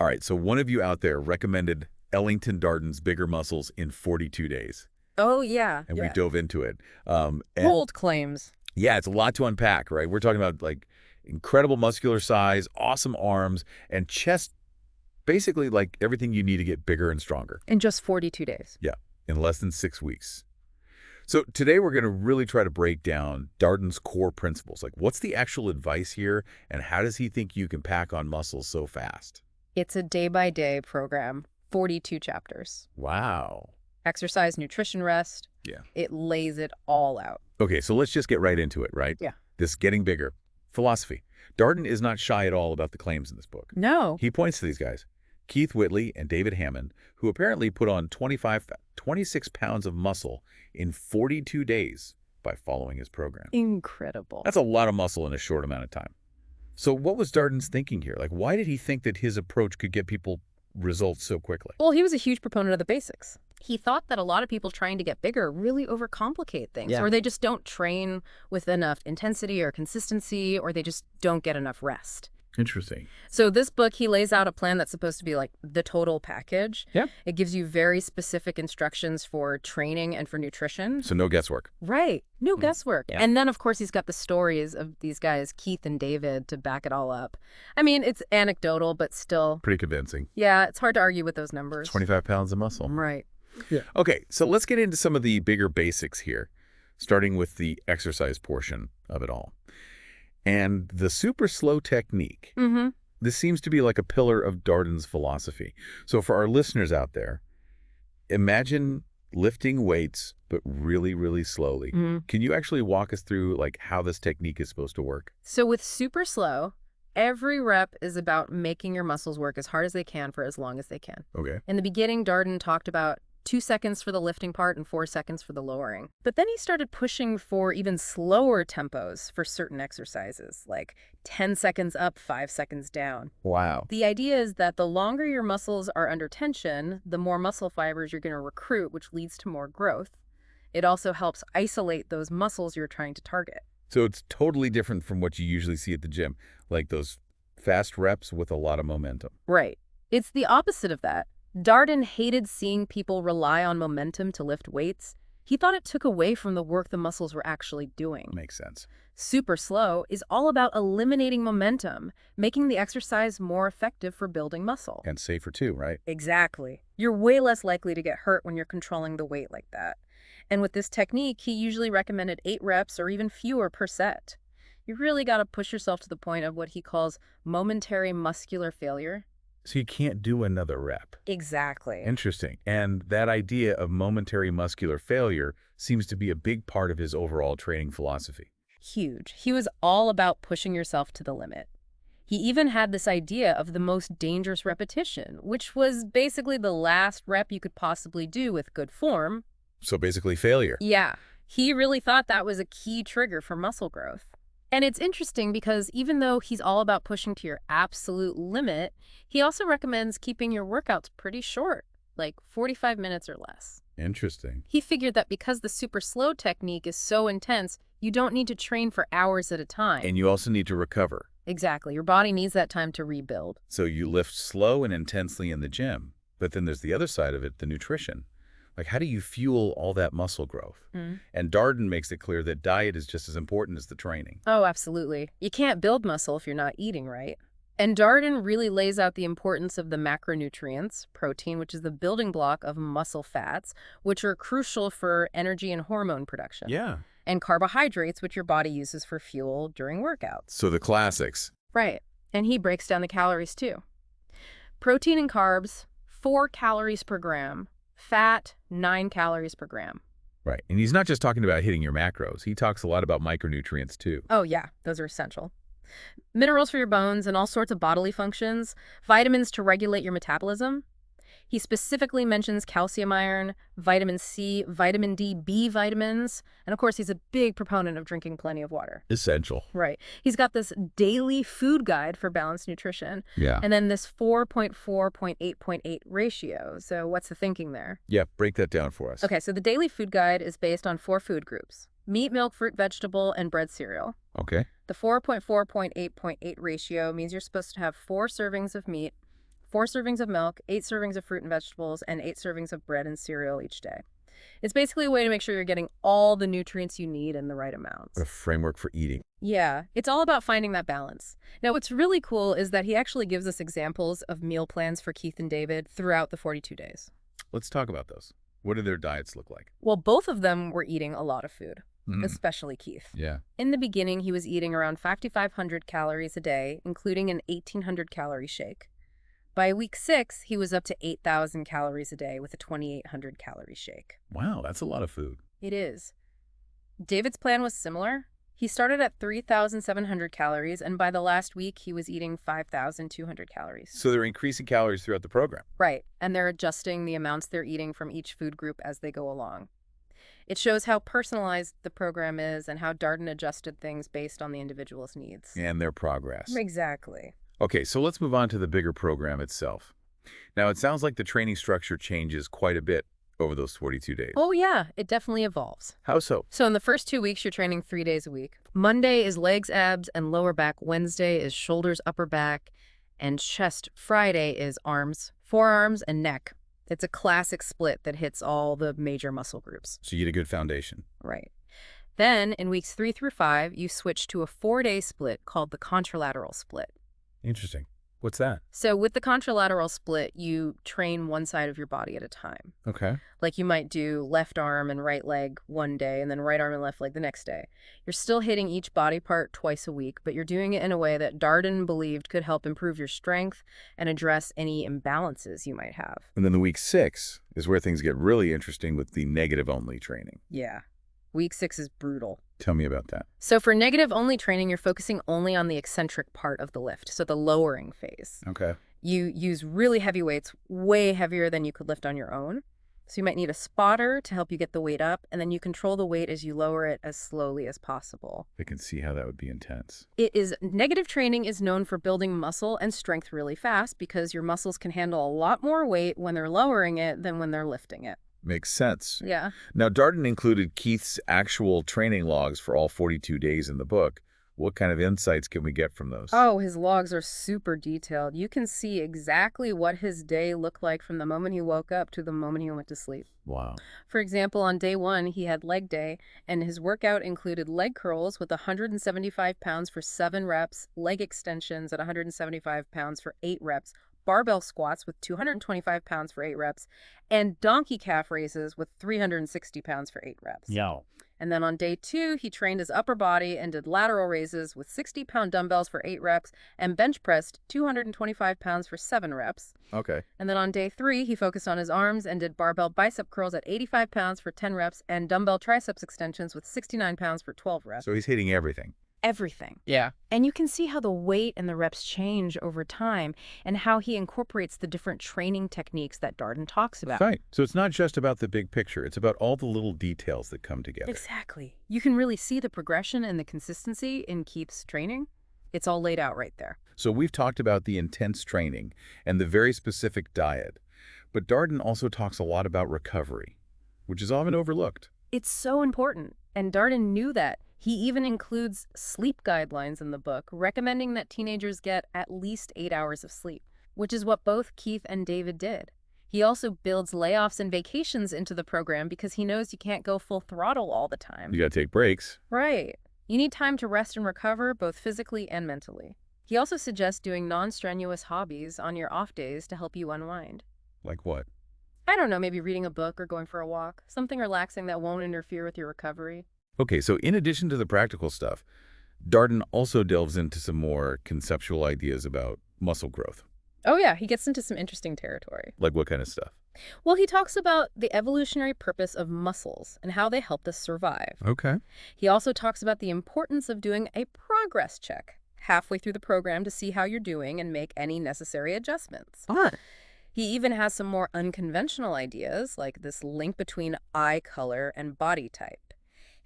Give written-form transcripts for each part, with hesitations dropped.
All right, so one of you out there recommended Ellington Darden's Bigger Muscles in 42 days. Oh, yeah. And we dove into it. Bold claims. Yeah, it's a lot to unpack, right? We're talking about like incredible muscular size, awesome arms, and chest, basically like everything you need to get bigger and stronger. In just 42 days. Yeah, in less than 6 weeks. So today we're going to really try to break down Darden's core principles. Like, what's the actual advice here, and how does he think you can pack on muscles so fast? It's a day-by-day program, 42 chapters. Wow. Exercise, nutrition, rest. Yeah. It lays it all out. Okay, so let's just get right into it, right? Yeah. This getting bigger. Philosophy. Darden is not shy at all about the claims in this book. No. He points to these guys, Keith Whitley and David Hammond, who apparently put on 26 pounds of muscle in 42 days by following his program. Incredible. That's a lot of muscle in a short amount of time. So what was Darden's thinking here? Like, why did he think that his approach could get people results so quickly? Well, he was a huge proponent of the basics. He thought that a lot of people trying to get bigger really overcomplicate things, or they just don't train with enough intensity or consistency, or they just don't get enough rest. Interesting. So this book, he lays out a plan that's supposed to be like the total package. Yeah. It gives you very specific instructions for training and for nutrition. So no guesswork. Right. No guesswork. Yeah. And then, of course, he's got the stories of these guys, Keith and David, to back it all up. I mean, it's anecdotal, but still. Pretty convincing. Yeah, it's hard to argue with those numbers. 25 pounds of muscle. Right. Yeah. Okay, so let's get into some of the bigger basics here, starting with the exercise portion of it all. And the super slow technique. Mm-hmm. This seems to be like a pillar of Darden's philosophy. So for our listeners out there, imagine lifting weights, but really, really slowly. Mm-hmm. Can you actually walk us through like how this technique is supposed to work? So with super slow, every rep is about making your muscles work as hard as they can for as long as they can. Okay. In the beginning, Darden talked about 2 seconds for the lifting part and 4 seconds for the lowering. But then he started pushing for even slower tempos for certain exercises, like 10 seconds up, 5 seconds down. Wow. The idea is that the longer your muscles are under tension, the more muscle fibers you're going to recruit, which leads to more growth. It also helps isolate those muscles you're trying to target. So it's totally different from what you usually see at the gym, like those fast reps with a lot of momentum. Right. It's the opposite of that. Darden hated seeing people rely on momentum to lift weights. He thought it took away from the work the muscles were actually doing. Makes sense. Super slow is all about eliminating momentum, making the exercise more effective for building muscle. And safer too, right? Exactly. You're way less likely to get hurt when you're controlling the weight like that. And with this technique, he usually recommended 8 reps or even fewer per set. You really got to push yourself to the point of what he calls momentary muscular failure. So you can't do another rep. Exactly. Interesting. And that idea of momentary muscular failure seems to be a big part of his overall training philosophy. Huge. He was all about pushing yourself to the limit. He even had this idea of the most dangerous repetition, which was basically the last rep you could possibly do with good form. So basically failure. Yeah. He really thought that was a key trigger for muscle growth. And it's interesting because even though he's all about pushing to your absolute limit, he also recommends keeping your workouts pretty short, like 45 minutes or less. Interesting. He figured that because the super slow technique is so intense, you don't need to train for hours at a time. And you also need to recover. Exactly. Your body needs that time to rebuild. So you lift slow and intensely in the gym, but then there's the other side of it, the nutrition. Like, how do you fuel all that muscle growth? And Darden makes it clear that diet is just as important as the training. Oh, absolutely. You can't build muscle if you're not eating right. And Darden really lays out the importance of the macronutrients, protein, which is the building block of muscle fats, which are crucial for energy and hormone production. Yeah. And carbohydrates, which your body uses for fuel during workouts. So the classics. Right. And he breaks down the calories too. Protein and carbs, 4 calories per gram. Fat, 9 calories per gram. Right. And he's not just talking about hitting your macros. He talks a lot about micronutrients too. Oh, yeah. Those are essential. Minerals for your bones and all sorts of bodily functions. Vitamins to regulate your metabolism. He specifically mentions calcium iron, vitamin C, vitamin D, B vitamins. And of course, he's a big proponent of drinking plenty of water. Essential. Right. He's got this daily food guide for balanced nutrition. Yeah. And then this 4.4.8.8 ratio. So what's the thinking there? Yeah, break that down for us. Okay, so the daily food guide is based on 4 food groups: meat, milk, fruit, vegetable, and bread, cereal. Okay. The 4.4.8.8 ratio means you're supposed to have 4 servings of meat, 4 servings of milk, 8 servings of fruit and vegetables, and 8 servings of bread and cereal each day. It's basically a way to make sure you're getting all the nutrients you need in the right amounts. A framework for eating. Yeah, it's all about finding that balance. Now, what's really cool is that he actually gives us examples of meal plans for Keith and David throughout the 42 days. Let's talk about those. What do their diets look like? Well, both of them were eating a lot of food, especially Keith. Yeah. In the beginning, he was eating around 5,500 calories a day, including an 1,800-calorie shake. By week 6, he was up to 8,000 calories a day with a 2,800-calorie shake. Wow, that's a lot of food. It is. David's plan was similar. He started at 3,700 calories, and by the last week, he was eating 5,200 calories. So they're increasing calories throughout the program. Right, and they're adjusting the amounts they're eating from each food group as they go along. It shows how personalized the program is and how Darden adjusted things based on the individual's needs. And their progress. Exactly. Okay, so let's move on to the bigger program itself. Now, it sounds like the training structure changes quite a bit over those 42 days. Oh, yeah, it definitely evolves. How so? So in the first 2 weeks, you're training 3 days a week. Monday is legs, abs, and lower back. Wednesday is shoulders, upper back, and chest. Friday is arms, forearms, and neck. It's a classic split that hits all the major muscle groups. So you get a good foundation. Right. Then in weeks 3 through 5, you switch to a 4-day split called the contralateral split. Interesting. What's that? So with the contralateral split, you train one side of your body at a time. Okay. Like you might do left arm and right leg one day and then right arm and left leg the next day. You're still hitting each body part twice a week, but you're doing it in a way that Darden believed could help improve your strength and address any imbalances you might have. And then the week 6 is where things get really interesting with the negative-only training. Yeah. Week 6 is brutal. Tell me about that. So for negative-only training, you're focusing only on the eccentric part of the lift, so the lowering phase. Okay. You use really heavy weights, way heavier than you could lift on your own. So you might need a spotter to help you get the weight up, and then you control the weight as you lower it as slowly as possible. I can see how that would be intense. Negative training is known for building muscle and strength really fast because your muscles can handle a lot more weight when they're lowering it than when they're lifting it. Makes sense. Yeah. Now, Darden included Keith's actual training logs for all 42 days in the book. What kind of insights can we get from those? Oh, his logs are super detailed. You can see exactly what his day looked like from the moment he woke up to the moment he went to sleep. Wow. For example, on day 1, he had leg day, and his workout included leg curls with 175 pounds for 7 reps, leg extensions at 175 pounds for 8 reps, barbell squats with 225 pounds for 8 reps, and donkey calf raises with 360 pounds for 8 reps. Yeah. And then on day 2, he trained his upper body and did lateral raises with 60-pound dumbbells for 8 reps and bench pressed 225 pounds for 7 reps. Okay. And then on day 3, he focused on his arms and did barbell bicep curls at 85 pounds for 10 reps and dumbbell triceps extensions with 69 pounds for 12 reps. So he's hitting everything. Everything. Yeah. And you can see how the weight and the reps change over time and how he incorporates the different training techniques that Darden talks about. Right. So it's not just about the big picture. It's about all the little details that come together. Exactly. You can really see the progression and the consistency in Keith's training. It's all laid out right there. So we've talked about the intense training and the very specific diet. But Darden also talks a lot about recovery, which is often overlooked. It's so important. And Darden knew that. He even includes sleep guidelines in the book, recommending that teenagers get at least 8 hours of sleep, which is what both Keith and David did. He also builds layoffs and vacations into the program because he knows you can't go full throttle all the time. You got to take breaks. Right. You need time to rest and recover, both physically and mentally. He also suggests doing non-strenuous hobbies on your off days to help you unwind. Like what? I don't know, maybe reading a book or going for a walk. Something relaxing that won't interfere with your recovery. Okay, so in addition to the practical stuff, Darden also delves into some more conceptual ideas about muscle growth. Oh yeah, he gets into some interesting territory. Like what kind of stuff? Well, he talks about the evolutionary purpose of muscles and how they helped us survive. Okay. He also talks about the importance of doing a progress check halfway through the program to see how you're doing and make any necessary adjustments. He even has some more unconventional ideas, like this link between eye color and body type.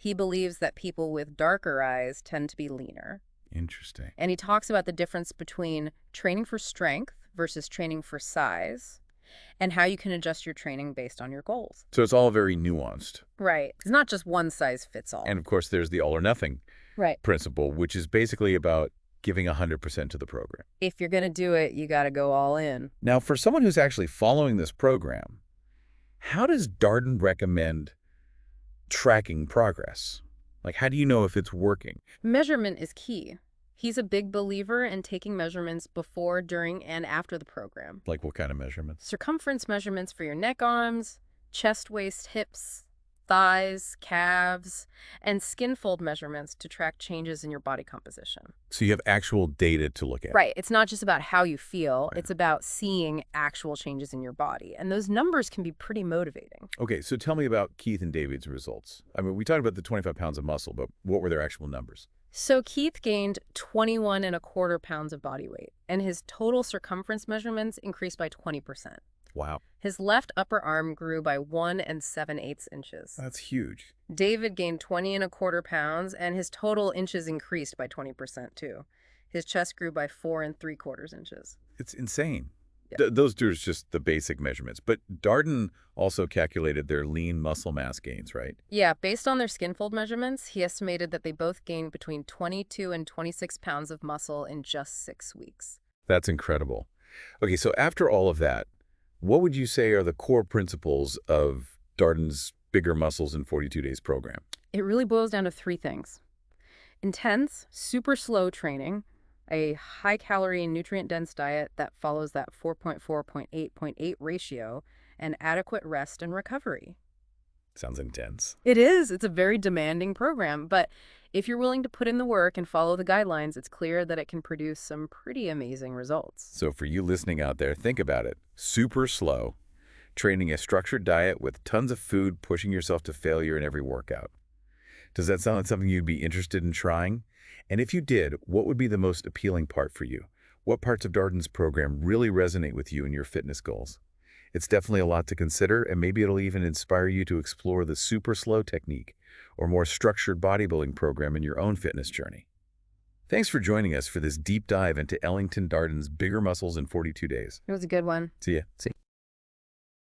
He believes that people with darker eyes tend to be leaner. Interesting. And he talks about the difference between training for strength versus training for size and how you can adjust your training based on your goals. So it's all very nuanced. Right. It's not just one size fits all. And of course, there's the all or nothing right. principle, which is basically about giving 100% to the program. If you're going to do it, you got to go all in. Now, for someone who's actually following this program, how does Darden recommend tracking progress? Like, how do you know if it's working? Measurement is key. He's a big believer in taking measurements before, during, and after the program. Like what kind of measurements? Circumference measurements for your neck arms, chest, waist, hips, thighs, calves, and skin fold measurements to track changes in your body composition. So you have actual data to look at. Right. It's not just about how you feel. Right. It's about seeing actual changes in your body. And those numbers can be pretty motivating. Okay, so tell me about Keith and David's results. I mean, we talked about the 25 pounds of muscle, but what were their actual numbers? So Keith gained 21.25 pounds of body weight, and his total circumference measurements increased by 20%. Wow. His left upper arm grew by 1 7/8 inches. That's huge. David gained 20.25 pounds, and his total inches increased by 20% too. His chest grew by 4 3/4 inches. It's insane. Yeah. Those are just the basic measurements. But Darden also calculated their lean muscle mass gains, right? Yeah, based on their skin fold measurements, he estimated that they both gained between 22 and 26 pounds of muscle in just 6 weeks. That's incredible. Okay, so after all of that, what would you say are the core principles of Darden's Bigger Muscles in 42 Days program? It really boils down to 3 things. Intense, super slow training, a high-calorie, nutrient-dense diet that follows that 4.4.8.8 ratio, and adequate rest and recovery. Sounds intense. It is. It's a very demanding program, but if you're willing to put in the work and follow the guidelines, it's clear that it can produce some pretty amazing results. So for you listening out there, think about it. Super slow, training a structured diet with tons of food, pushing yourself to failure in every workout. Does that sound like something you'd be interested in trying? And if you did, what would be the most appealing part for you? What parts of Darden's program really resonate with you and your fitness goals? It's definitely a lot to consider, and maybe it'll even inspire you to explore the super slow technique or more structured bodybuilding program in your own fitness journey. Thanks for joining us for this deep dive into Ellington Darden's Bigger Muscles in 42 Days. It was a good one. See ya.